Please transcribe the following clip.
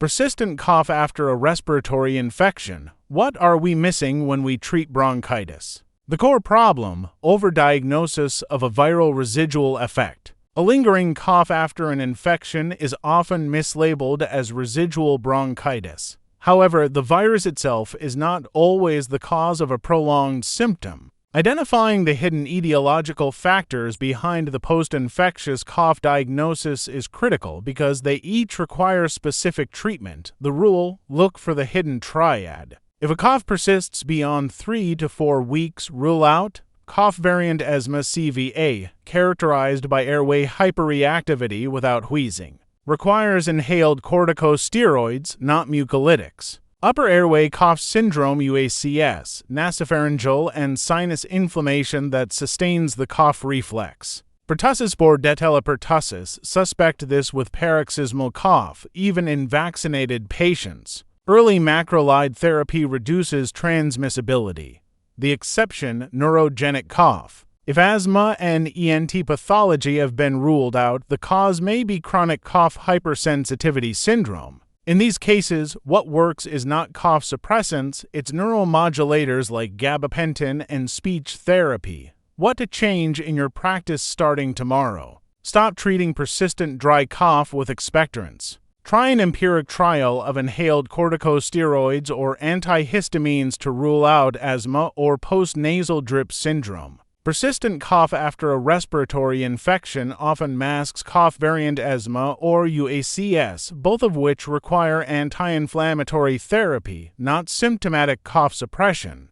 Persistent cough after a respiratory infection. What are we missing when we treat bronchitis? The core problem: overdiagnosis of a viral residual effect. A lingering cough after an infection is often mislabeled as residual bronchitis. However, the virus itself is not always the cause of a prolonged symptom. Identifying the hidden etiological factors behind the post-infectious cough diagnosis is critical because they each require specific treatment. The rule: look for the hidden triad. If a cough persists beyond 3 to 4 weeks, rule out cough variant asthma CVA, characterized by airway hyperreactivity without wheezing. Requires inhaled corticosteroids, not mucolytics. Upper airway cough syndrome UACS, nasopharyngeal and sinus inflammation that sustains the cough reflex. Pertussis Pertussis, suspect this with paroxysmal cough, even in vaccinated patients. Early macrolide therapy reduces transmissibility. The exception: neurogenic cough. If asthma and ENT pathology have been ruled out, the cause may be chronic cough hypersensitivity syndrome. In these cases, what works is not cough suppressants, it's neuromodulators like gabapentin and speech therapy. What to change in your practice starting tomorrow? Stop treating persistent dry cough with expectorants. Try an empiric trial of inhaled corticosteroids or antihistamines to rule out asthma or post-nasal drip syndrome. Persistent cough after a respiratory infection often masks cough variant asthma or UACS, both of which require anti-inflammatory therapy, not symptomatic cough suppression.